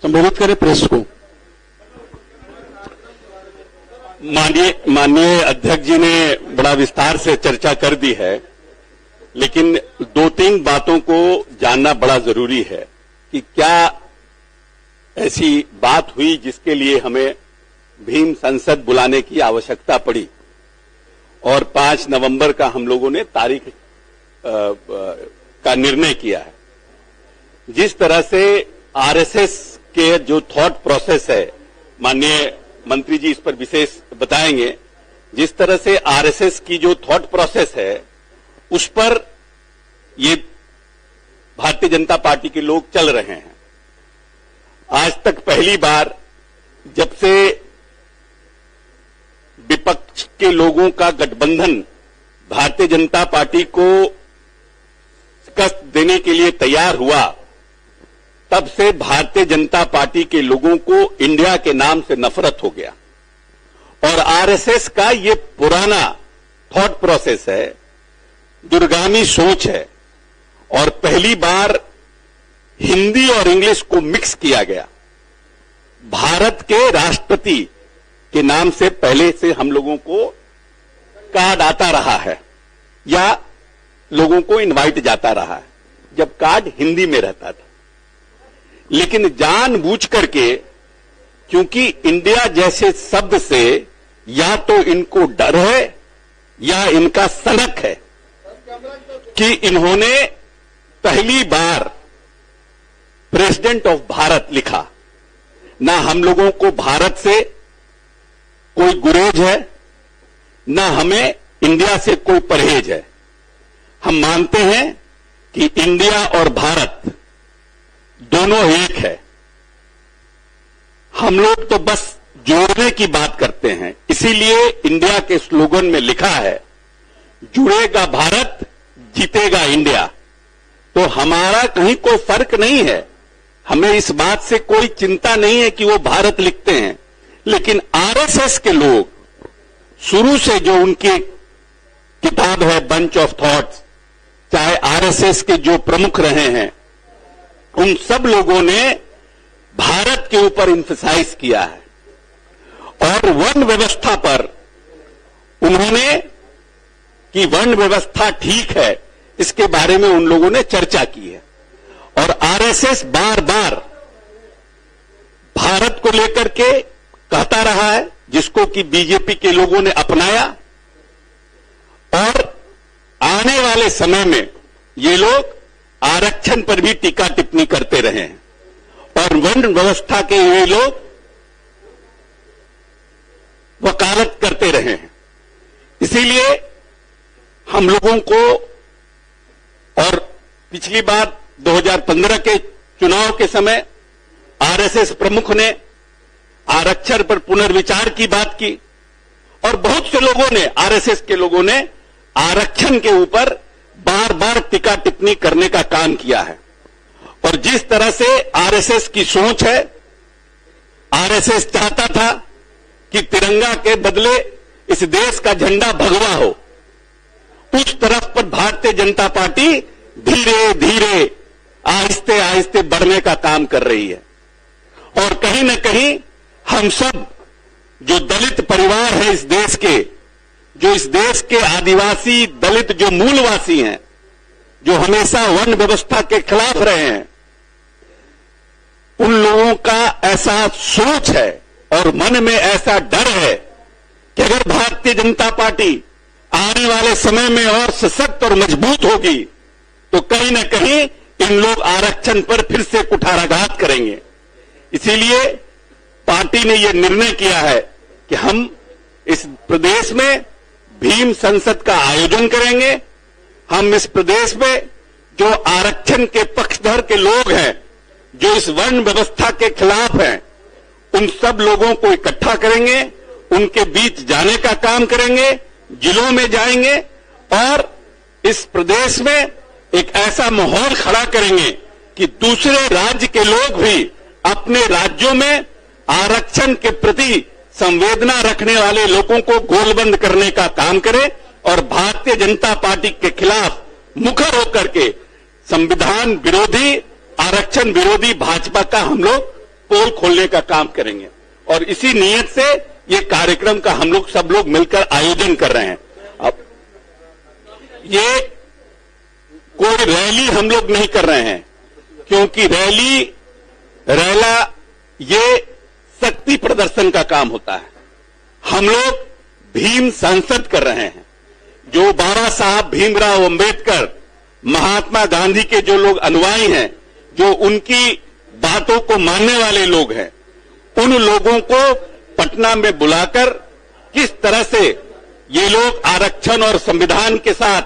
संबोधित करें प्रेस को। माननीय अध्यक्ष जी ने बड़ा विस्तार से चर्चा कर दी है, लेकिन दो तीन बातों को जानना बड़ा जरूरी है कि क्या ऐसी बात हुई जिसके लिए हमें भीम संसद बुलाने की आवश्यकता पड़ी और 5 नवंबर का हम लोगों ने तारीख का निर्णय किया है। जिस तरह से आरएसएस के जो थॉट प्रोसेस है, माननीय मंत्री जी इस पर विशेष बताएंगे, जिस तरह से आरएसएस की जो थॉट प्रोसेस है उस पर ये भारतीय जनता पार्टी के लोग चल रहे हैं। आज तक पहली बार जब से विपक्ष के लोगों का गठबंधन भारतीय जनता पार्टी को शिकस्त देने के लिए तैयार हुआ, तब से भारतीय जनता पार्टी के लोगों को इंडिया के नाम से नफरत हो गया। और आरएसएस का ये पुराना थॉट प्रोसेस है, दूरगामी सोच है, और पहली बार हिंदी और इंग्लिश को मिक्स किया गया। भारत के राष्ट्रपति के नाम से पहले से हम लोगों को कार्ड आता रहा है या लोगों को इनवाइट जाता रहा है, जब कार्ड हिंदी में रहता था। लेकिन जानबूझ करके, क्योंकि इंडिया जैसे शब्द से या तो इनको डर है या इनका सनक है कि इन्होंने पहली बार प्रेसिडेंट ऑफ भारत लिखा। ना हम लोगों को भारत से कोई गुरेज है, ना हमें इंडिया से कोई परहेज है। हम मानते हैं कि इंडिया और भारत दोनों एक है। हम लोग तो बस जोड़ने की बात करते हैं, इसीलिए इंडिया के स्लोगन में लिखा है, जुड़ेगा भारत जीतेगा इंडिया। तो हमारा कहीं कोई फर्क नहीं है, हमें इस बात से कोई चिंता नहीं है कि वो भारत लिखते हैं। लेकिन आरएसएस के लोग शुरू से जो उनकी किताब है बंच ऑफ थॉट्स, चाहे आरएसएस के जो प्रमुख रहे हैं, उन सब लोगों ने भारत के ऊपर इंफसाइज किया है। और वर्ण व्यवस्था पर उन्होंने कि वर्ण व्यवस्था ठीक है, इसके बारे में उन लोगों ने चर्चा की है। और आरएसएस बार बार भारत को लेकर के कहता रहा है, जिसको कि बीजेपी के लोगों ने अपनाया, और आने वाले समय में ये लोग आरक्षण पर भी टीका टिप्पणी करते रहे हैं और वर्ण व्यवस्था के ये लोग वकालत करते रहे हैं। इसीलिए हम लोगों को, और पिछली बार 2015 के चुनाव के समय आरएसएस प्रमुख ने आरक्षण पर पुनर्विचार की बात की, और बहुत से लोगों ने, आरएसएस के लोगों ने आरक्षण के ऊपर बार बार टीका टिप्पणी करने का काम किया है। और जिस तरह से आरएसएस की सोच है, आरएसएस चाहता था कि तिरंगा के बदले इस देश का झंडा भगवा हो, उस तरफ पर भारतीय जनता पार्टी धीरे धीरे आहिस्ते आहिस्ते बढ़ने का काम कर रही है। और कहीं न कहीं हम सब जो दलित परिवार है इस देश के, जो इस देश के आदिवासी दलित जो मूलवासी हैं, जो हमेशा वर्ण व्यवस्था के खिलाफ रहे हैं, उन लोगों का ऐसा सोच है और मन में ऐसा डर है कि अगर भारतीय जनता पार्टी आने वाले समय में और सशक्त और मजबूत होगी तो कहीं न कहीं इन लोग आरक्षण पर फिर से कुठाराघात करेंगे। इसीलिए पार्टी ने यह निर्णय किया है कि हम इस प्रदेश में भीम संसद का आयोजन करेंगे। हम इस प्रदेश में जो आरक्षण के पक्षधर के लोग हैं, जो इस वर्ण व्यवस्था के खिलाफ हैं, उन सब लोगों को इकट्ठा करेंगे, उनके बीच जाने का काम करेंगे, जिलों में जाएंगे और इस प्रदेश में एक ऐसा माहौल खड़ा करेंगे कि दूसरे राज्य के लोग भी अपने राज्यों में आरक्षण के प्रति संवेदना रखने वाले लोगों को गोलबंद करने का काम करें और भारतीय जनता पार्टी के खिलाफ मुखर होकर के संविधान विरोधी, आरक्षण विरोधी भाजपा का हम लोग पोल खोलने का काम करेंगे। और इसी नीयत से ये कार्यक्रम का हम लोग सब लोग मिलकर आयोजन कर रहे हैं। अब ये कोई रैली हम लोग नहीं कर रहे हैं, क्योंकि रैला ये शक्ति प्रदर्शन का काम होता है। हम लोग भीम संसद कर रहे हैं। जो बाबा साहब भीमराव अंबेडकर, महात्मा गांधी के जो लोग अनुयायी हैं, जो उनकी बातों को मानने वाले लोग हैं, उन लोगों को पटना में बुलाकर किस तरह से ये लोग आरक्षण और संविधान के साथ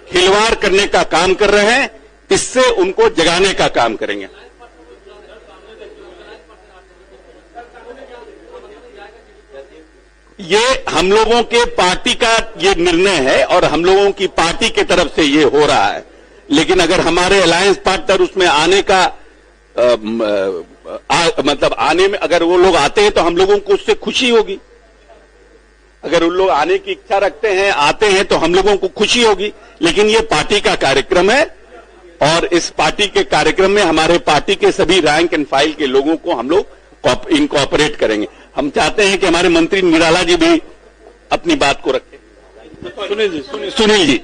खिलवाड़ करने का काम कर रहे हैं, इससे उनको जगाने का काम करेंगे। ये हम लोगों के पार्टी का ये निर्णय है और हम लोगों की पार्टी की तरफ से ये हो रहा है। लेकिन अगर हमारे अलायंस पार्टनर उसमें आने का मतलब आने में अगर वो लोग आते हैं तो हम लोगों को उससे खुशी होगी। अगर उन लोग आने की इच्छा रखते हैं, आते हैं, तो हम लोगों को खुशी होगी। लेकिन ये पार्टी का कार्यक्रम है और इस पार्टी के कार्यक्रम में हमारे पार्टी के सभी रैंक एंड फाइल के लोगों को हम लोग इनकॉर्पोरेट करेंगे। हम चाहते हैं कि हमारे मंत्री निराला जी भी अपनी बात को रखें। सुनील जी,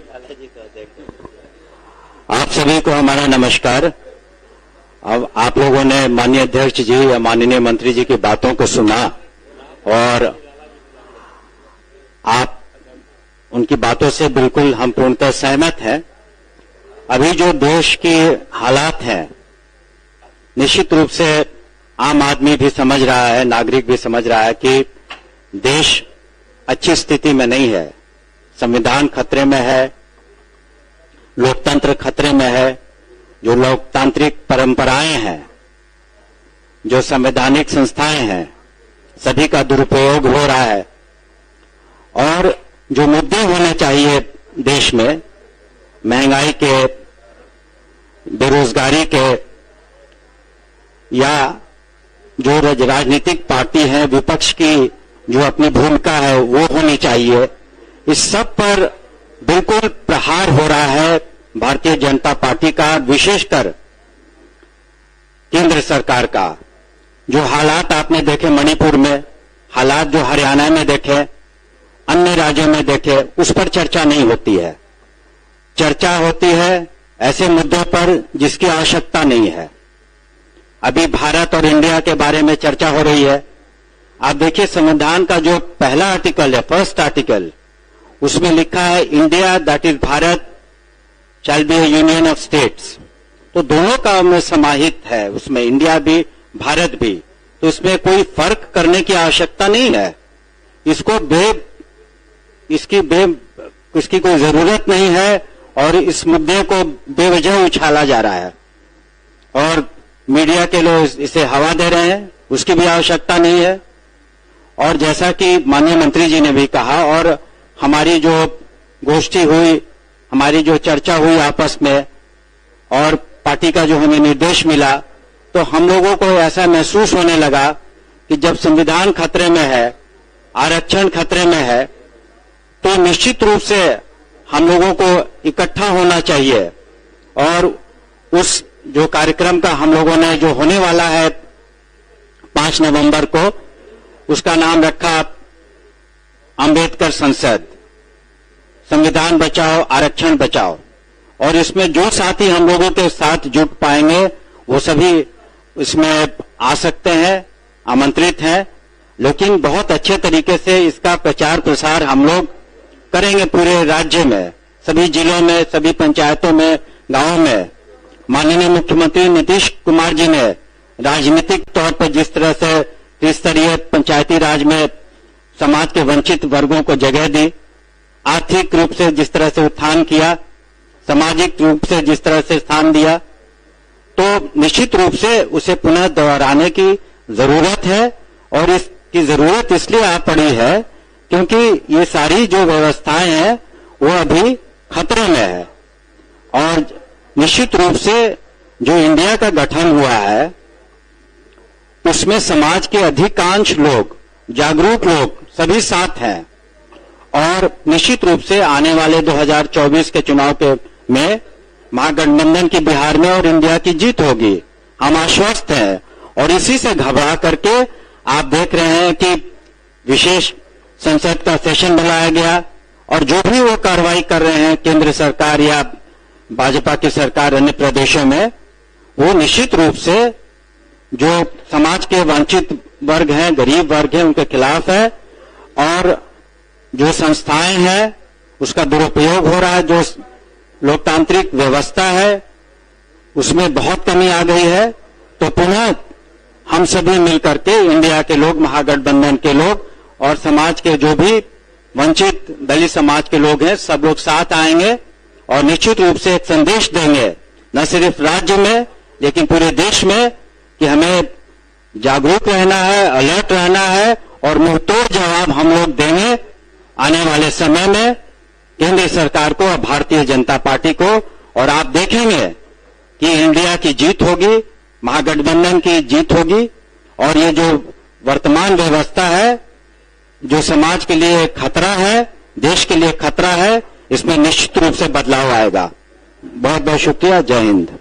आप सभी को हमारा नमस्कार। अब आप लोगों ने माननीय अध्यक्ष जी या माननीय मंत्री जी की बातों को सुना और आप उनकी बातों से बिल्कुल हम पूर्णतः सहमत हैं। अभी जो देश की हालात हैं, निश्चित रूप से आम आदमी भी समझ रहा है, नागरिक भी समझ रहा है कि देश अच्छी स्थिति में नहीं है। संविधान खतरे में है, लोकतंत्र खतरे में है, जो लोकतांत्रिक परंपराएं हैं, जो संवैधानिक संस्थाएं हैं, सभी का दुरुपयोग हो रहा है। और जो मुद्दे होने चाहिए देश में, महंगाई के, बेरोजगारी के, या जो राजनीतिक पार्टी है, विपक्ष की जो अपनी भूमिका है वो होनी चाहिए, इस सब पर बिल्कुल प्रहार हो रहा है भारतीय जनता पार्टी का, विशेषकर केंद्र सरकार का। जो हालात आपने देखे मणिपुर में, हालात जो हरियाणा में देखे, अन्य राज्यों में देखे, उस पर चर्चा नहीं होती है। चर्चा होती है ऐसे मुद्दों पर जिसकी आवश्यकता नहीं है। अभी भारत और इंडिया के बारे में चर्चा हो रही है। आप देखिए संविधान का जो पहला आर्टिकल है, फर्स्ट आर्टिकल, उसमें लिखा है India that is Bharat shall be A union of states. तो दोनों का में समाहित है, उसमें इंडिया भी भारत भी, तो इसमें कोई फर्क करने की आवश्यकता नहीं है। इसको इसकी कोई जरूरत नहीं है और इस मुद्दे को बेवजह उछाला जा रहा है और मीडिया के लोग इसे हवा दे रहे हैं, उसकी भी आवश्यकता नहीं है। और जैसा कि माननीय मंत्री जी ने भी कहा और हमारी जो गोष्ठी हुई, हमारी जो चर्चा हुई आपस में और पार्टी का जो हमें निर्देश मिला, तो हम लोगों को ऐसा महसूस होने लगा कि जब संविधान खतरे में है, आरक्षण खतरे में है, तो निश्चित रूप से हम लोगों को इकट्ठा होना चाहिए। और उस जो कार्यक्रम का हम लोगों ने जो होने वाला है 5 नवंबर को, उसका नाम रखा अंबेडकर संसद, संविधान बचाओ आरक्षण बचाओ। और इसमें जो साथी हम लोगों के साथ जुट पाएंगे वो सभी इसमें आ सकते हैं, आमंत्रित हैं। लेकिन बहुत अच्छे तरीके से इसका प्रचार प्रसार हम लोग करेंगे पूरे राज्य में, सभी जिलों में, सभी पंचायतों में, गांवों में। माननीय मुख्यमंत्री नीतीश कुमार जी ने राजनीतिक तौर पर जिस तरह से त्रिस्तरीय पंचायती राज में समाज के वंचित वर्गों को जगह दी, आर्थिक रूप से जिस तरह से उत्थान किया, सामाजिक रूप से जिस तरह से स्थान दिया, तो निश्चित रूप से उसे पुनः दोहराने की जरूरत है। और इसकी जरूरत इसलिए आ पड़ी है क्योंकि ये सारी जो व्यवस्थाएं हैं वो अभी खतरे में है। और निश्चित रूप से जो इंडिया का गठन हुआ है उसमें समाज के अधिकांश लोग, जागरूक लोग सभी साथ हैं। और निश्चित रूप से आने वाले 2024 के चुनाव में महागठबंधन की बिहार में और इंडिया की जीत होगी, हम आश्वस्त हैं। और इसी से घबरा करके आप देख रहे हैं कि विशेष संसद का सेशन बुलाया गया और जो भी वो कार्रवाई कर रहे हैं केंद्र सरकार या भाजपा की सरकार अन्य प्रदेशों में, वो निश्चित रूप से जो समाज के वंचित वर्ग हैं, गरीब वर्ग हैं, उनके खिलाफ है। और जो संस्थाएं हैं उसका दुरुपयोग हो रहा है। जो लोकतांत्रिक व्यवस्था है उसमें बहुत कमी आ गई है। तो पुनः हम सभी मिलकर के, इंडिया के लोग, महागठबंधन के लोग और समाज के जो भी वंचित दलित समाज के लोग हैं, सब लोग साथ आएंगे और निश्चित रूप से एक संदेश देंगे, न सिर्फ राज्य में लेकिन पूरे देश में, कि हमें जागरूक रहना है, अलर्ट रहना है और मुंहतोड़ जवाब हम लोग देंगे आने वाले समय में केंद्र सरकार को और भारतीय जनता पार्टी को। और आप देखेंगे कि इंडिया की जीत होगी, महागठबंधन की जीत होगी और ये जो वर्तमान व्यवस्था है, जो समाज के लिए खतरा है, देश के लिए खतरा है, इसमें निश्चित रूप से बदलाव आएगा। बहुत बहुत शुक्रिया। जय हिंद।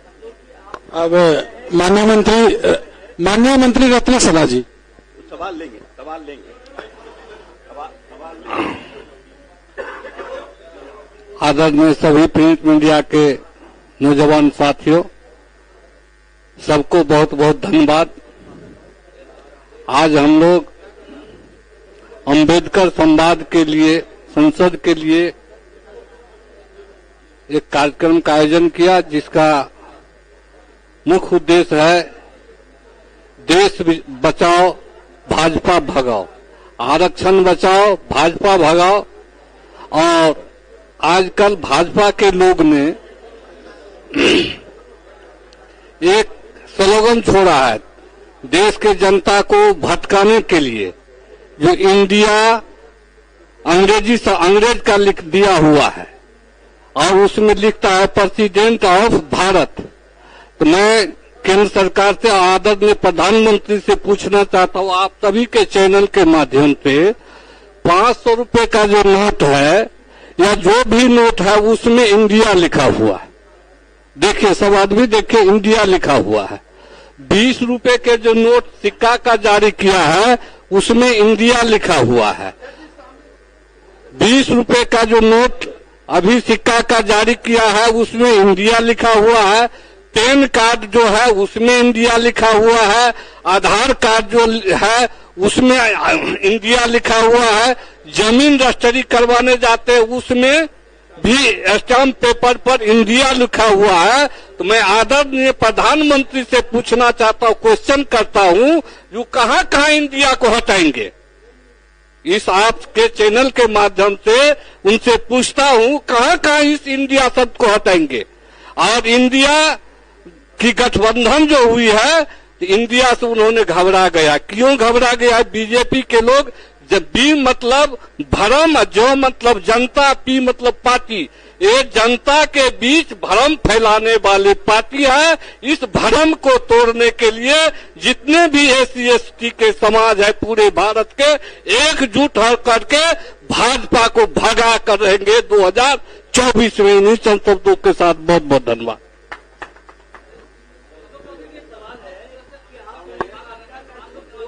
अब माननीय मंत्री रत्न सभा जी सवाल लेंगे। आदरणीय सभी प्रिंट मीडिया के नौजवान साथियों, सबको बहुत बहुत धन्यवाद। आज हम लोग अंबेडकर संवाद के लिए, संसद के लिए एक कार्यक्रम का आयोजन किया, जिसका मुख्य उद्देश्य है देश बचाओ भाजपा भगाओ, आरक्षण बचाओ भाजपा भगाओ। और आजकल भाजपा के लोग ने एक स्लोगन छोड़ा है देश के जनता को भटकाने के लिए, जो इंडिया अंग्रेज का लिख दिया हुआ है और उसमें लिखता है प्रेसिडेंट ऑफ भारत। तो मैं केंद्र सरकार से, आदरणीय प्रधानमंत्री से पूछना चाहता हूं, आप सभी के चैनल के माध्यम से 500 रुपए का जो नोट है या जो भी नोट है उसमें इंडिया लिखा हुआ है। देखिए सब आदमी देखिए, इंडिया लिखा हुआ है। 20 रुपए के जो नोट सिक्का का जारी किया है उसमें इंडिया लिखा हुआ है। 20 रुपए का जो नोट अभी सिक्का का जारी किया है उसमें इंडिया लिखा हुआ है। पैन कार्ड जो है उसमें इंडिया लिखा हुआ है। आधार कार्ड जो है उसमें इंडिया लिखा हुआ है। जमीन रजिस्ट्री करवाने जाते हैं उसमें भी स्टाम्प पेपर पर इंडिया लिखा हुआ है। तो मैं आदरणीय प्रधानमंत्री से पूछना चाहता हूं, क्वेश्चन करता हूं, जो कहां कहां इंडिया को हटाएंगे? इस आपके चैनल के माध्यम से उनसे पूछता हूं, कहां कहां इस इंडिया शब्द को हटाएंगे? और इंडिया की गठबंधन जो हुई है, तो इंडिया से उन्होंने घबरा गया। क्यों घबरा गया? बीजेपी के लोग, जब बी मतलब भरम, जो मतलब जनता, पी मतलब पार्टी, ये जनता के बीच भरम फैलाने वाली पार्टी है। इस भरम को तोड़ने के लिए जितने भी SC ST के समाज है पूरे भारत के, एकजुट होकर के भाजपा को भगा कर रहेंगे 2024 में। इन शब्दों के साथ बहुत बहुत धन्यवाद।